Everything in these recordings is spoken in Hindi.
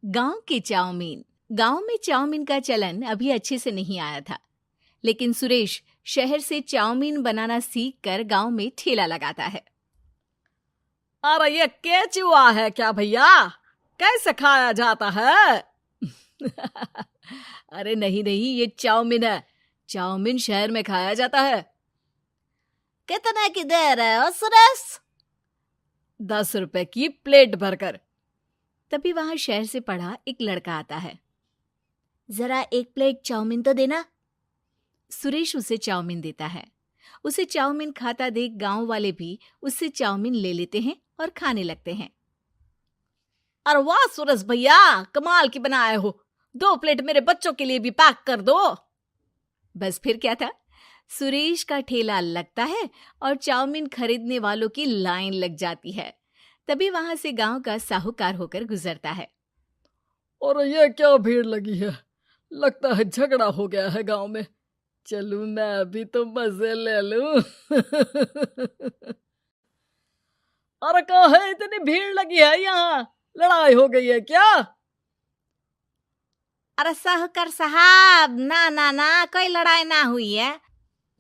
गांव के चाउमीन। गांव में चाउमीन का चलन अभी अच्छे से नहीं आया था, लेकिन सुरेश शहर से चाउमीन बनाना सीखकर गांव में ठेला लगाता है। अरे ये केचुआ है क्या भैया? कैसे खाया जाता है? अरे नहीं नहीं, ये चाउमीन है। चाउमीन शहर में खाया जाता है। कितने की दे रहे हो सुरेश? 10 रुपए की प्लेट भरकर। तभी वहां शहर से पढ़ा एक लड़का आता है। जरा एक प्लेट चाउमीन तो देना। सुरेश उसे चाउमीन देता है। उसे चाउमीन खाता देख गांव वाले भी उससे चाउमीन ले लेते हैं और खाने लगते हैं। अरे वाह सुरेश भैया, कमाल की बनाए हो। 2 प्लेट मेरे बच्चों के लिए भी पैक कर दो। बस फिर क्या था, सुरेश का ठेला लगता है और चाउमीन खरीदने वालों की लाइन लग जाती है। तभी वहां से गांव का साहूकार होकर गुजरता है। और ये क्या भीड़ लगी है? लगता है झगड़ा हो गया है गांव में। चलूं मैं अभी तो मजे ले लूं। अरे कहाँ है, इतनी भीड़ लगी है यहाँ? लड़ाई हो गई है क्या? अरे साहूकार साहब, ना ना ना, कोई लड़ाई ना हुई है।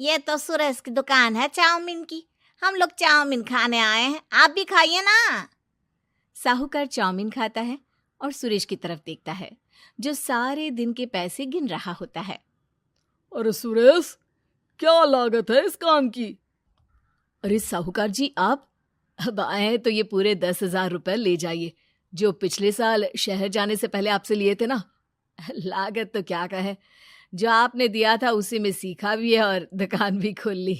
ये तो सुरेश की दुकान है चाउमीन की। हम लोग चाउमीन खाने आए हैं, आप भी खाइए ना। साहूकार चाउमीन खाता है और सुरेश की तरफ देखता है, जो सारे दिन के पैसे गिन रहा होता है। अरे सुरेश, क्या लागत है इस काम की? अरे साहूकार जी, आप अब आए हैं तो ये पूरे 10,000 रुपए ले जाइए, जो पिछले साल शहर जाने से पहले आपसे लिए थे ना। लागत तो क्या कहे, जो आपने दिया था उसी में सीखा भी है और दुकान भी खोल ली।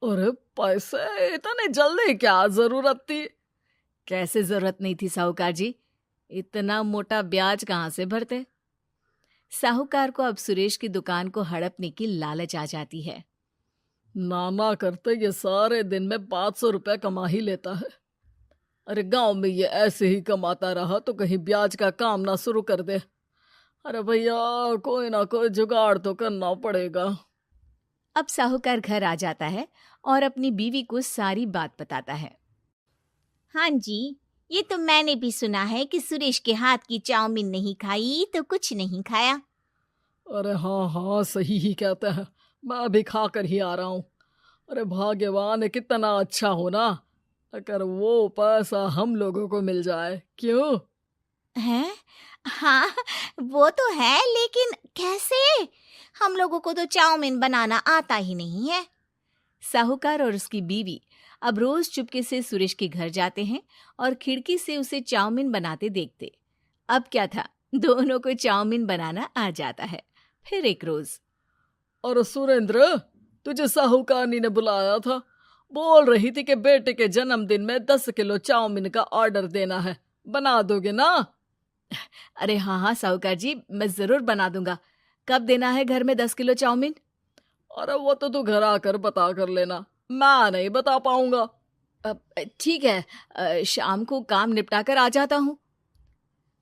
अरे पैसे इतने जल्दी क्या जरूरत थी? कैसे जरूरत नहीं थी साहूकार जी, इतना मोटा ब्याज कहाँ से भरते। साहूकार को अब सुरेश की दुकान को हड़पने की लालच आ जाती है। नाना करते ये सारे दिन में 500 रुपए कमा ही लेता है। अरे गांव में ये ऐसे ही कमाता रहा तो कहीं ब्याज का काम ना शुरू कर दे। अरे भैया, कोई ना कोई जुगाड़ तो करना पड़ेगा। अब साहूकार घर आ जाता है और अपनी बीवी को सारी बात बताता है। हाँ जी, ये तो मैंने भी सुना है कि सुरेश के हाथ की चाउमीन नहीं खाई तो कुछ नहीं खाया। अरे हाँ हाँ, सही ही कहते हैं। मैं अभी खा कर ही आ रहा हूँ। अरे भाग्यवान है, कितना अच्छा हो ना अगर वो पैसा हम लोगों को मिल जाए। क्यों? हैं? हाँ, वो तो है, लेकिन कैसे? हम लोगों को तो चाउमीन बनाना आता ही नहीं है। साहूकार और उसकी बीवी अब रोज चुपके से सुरेश के घर जाते हैं और खिड़की से उसे चाउमीन बनाते देखते। अब क्या था, दोनों को चाउमीन बनाना आ जाता है। फिर एक रोज, और सुरेंद्र, तुझे साहूकारनी ने बुलाया था। बोल रही थी कि बेटे के जन्मदिन में 10 किलो चाउमीन का ऑर्डर देना है। बना दोगे ना? अरे हाँ हाँ साहूकार जी, मैं जरूर बना दूंगा। कब देना है घर में 10 किलो चाउमीन? अरे वो तो तू घर आकर बता कर लेना, मैं नहीं बता पाऊंगा। ठीक है, शाम को काम निपटा कर आ जाता हूँ।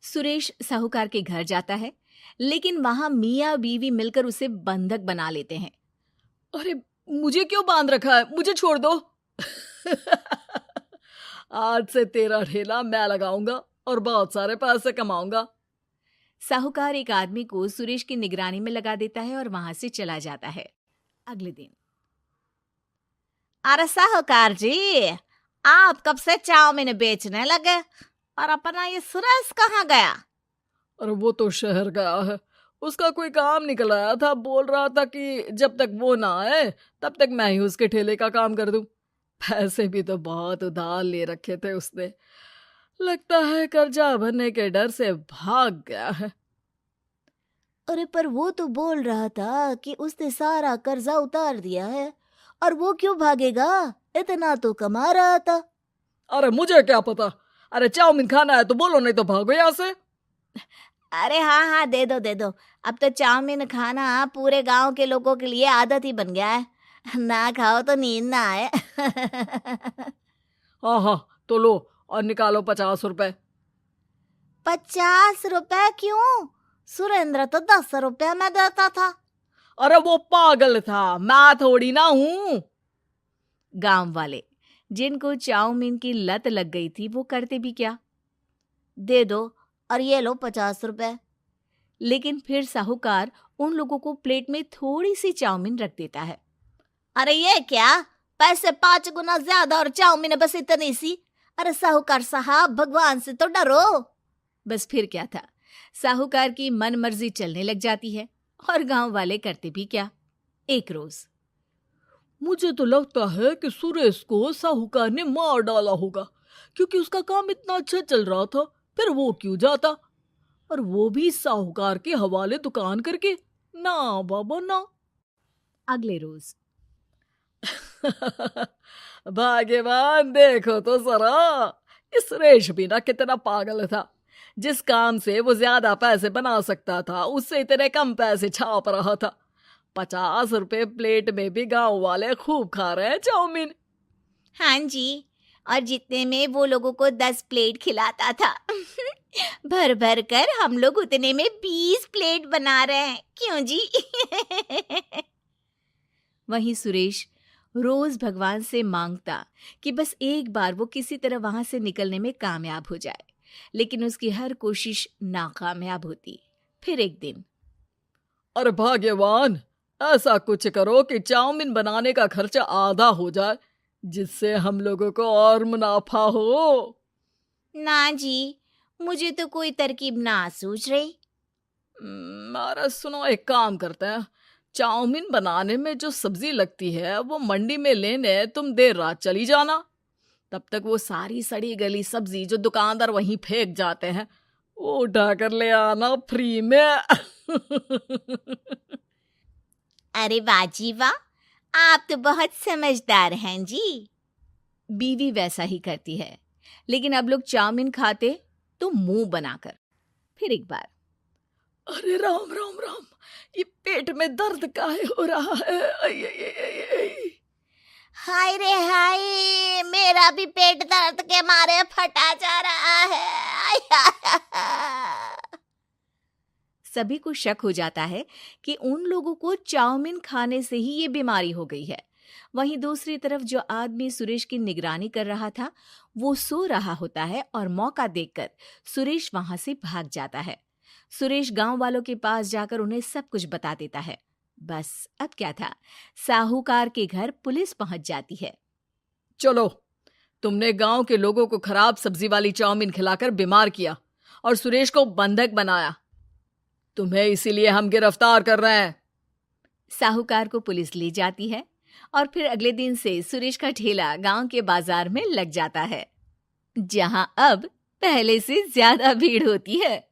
सुरेश साहूकार के घर जाता है, लेकिन वहां मियाँ बीवी मिलकर उसे बंधक बना लेते हैं। अरे मुझे क्यों बांध रखा है? मुझे छोड़ दो। आज से तेरा ठेला मैं लगाऊंगा और बहुत सारे पैसे कमाऊंगा। साहूकार एक आदमी को सुरेश की निगरानी में लगा देता है और वहां से चला जाता है। अगले दिन, अरे साहूकार जी, आप कब से चाउमीन बेचने लगे और अपना ये सुरेश कहाँ गया? अरे वो तो शहर गया है, उसका कोई काम निकल आया था। बोल रहा था कि जब तक वो ना आए तब तक मैं ही उसके ठेले का काम कर दूं। पैसे भी तो बहुत उधार ले रखे थे उसने। लगता है कर्जा भरने के डर से भाग गया है। अरे पर वो तो बोल रहा था कि उसने सारा कर्जा उतार दिया है, और वो क्यों भागेगा? इतना तो कमा रहा था। अरे मुझे क्या पता। अरे चाउमीन खाना है तो बोलो, नहीं तो भागो यहाँ से। अरे हाँ हाँ, दे दो दे दो। अब तो चाउमीन खाना पूरे गांव के लोगों के लिए आदत ही बन गया है। ना खाओ तो नींद ना आए। हाँ हाँ, तो लो और निकालो 50 रुपए। 50 रुपए क्यों? सुरेंद्र तो 10 रुपए में देता था। अरे वो पागल था, मैं थोड़ी ना हूँ। गांव वाले, जिनको चाउमीन की लत लग गई थी, वो करते भी क्या? दे दो, और ये लो 50 रुपए। लेकिन फिर साहूकार उन लोगों को प्लेट में थोड़ी सी चाउमीन रख देता है। अरे ये क्या, पैसे 5 गुना ज्यादा और चाउमीन बस इतनी सी। अरे साहूकार साहब, भगवान से तो डरो। बस फिर क्या था, साहूकार की मन मर्जी चलने लग जाती है और गांव वाले करते भी क्या। एक रोज मुझे तो लगता है कि सुरेश को साहूकार ने मार डाला होगा, क्योंकि उसका काम इतना अच्छा चल रहा था, फिर वो क्यों जाता, और वो भी साहूकार के हवाले दुकान करके। ना बाबा ना। अगले रोज भाग्यवान, देखो तो जरा, इस सुरेश भी ना कितना पागल था। जिस काम से वो ज्यादा पैसे बना सकता था, उससे इतने कम पैसे छाप रहा था। 50 रुपए प्लेट में भी गांव वाले खूब खा रहे हैं चाउमीन। हाँ जी, और जितने में वो लोगों को 10 प्लेट खिलाता था भर भर कर हम लोग उतने में 20 प्लेट बना रहे हैं। क्यों जी? वहीं सुरेश रोज भगवान से मांगता कि बस एक बार वो किसी तरह वहां से निकलने में कामयाब हो जाए, लेकिन उसकी हर कोशिश नाकामयाब होती। फिर एक दिन, अरे भाग्यवान, ऐसा कुछ करो कि चाउमीन बनाने का खर्चा आधा हो जाए, जिससे हम लोगों को और मुनाफा हो। ना जी, मुझे तो कोई तरकीब ना सूझ रही। अरे सुनो, एक काम करते हैं। चाउमीन बनाने में जो सब्जी लगती है वो मंडी में लेने तुम देर रात चली जाना। तब तक वो सारी सड़ी गली सब्जी जो दुकानदार वहीं फेंक जाते हैं, वो उठा कर ले आना फ्री में। अरे वाह जी वाह, आप तो बहुत समझदार हैं जी। बीवी वैसा ही करती है, लेकिन अब लोग चाउमीन खाते तो मुंह बनाकर। फिर एक बार, अरे राम राम राम, ये पेट में दर्द काहे हो रहा है? आई, आई, आई, आई, आई। हाय रे हाय, मेरा भी पेट दर्द के मारे फटा जा रहा है। सभी को शक हो जाता है कि उन लोगों को चाउमीन खाने से ही ये बीमारी हो गई है। वहीं दूसरी तरफ जो आदमी सुरेश की निगरानी कर रहा था, वो सो रहा होता है और मौका देखकर सुरेश वहां से भाग जाता है। सुरेश गांव वालों के पास जाकर उन्हें सब कुछ बता देता है। बस अब क्या था, साहूकार के घर पुलिस पहुंच जाती है। चलो, तुमने गांव के लोगों को खराब सब्जी वाली चाउमीन खिलाकर बीमार किया और सुरेश को बंधक बनाया। तुम्हें इसीलिए हम गिरफ्तार कर रहे हैं। साहूकार को पुलिस ले जाती है और फिर अगले दिन से सुरेश का ठेला गांव के बाजार में लग जाता है, जहां अब पहले से ज्यादा भीड़ होती है।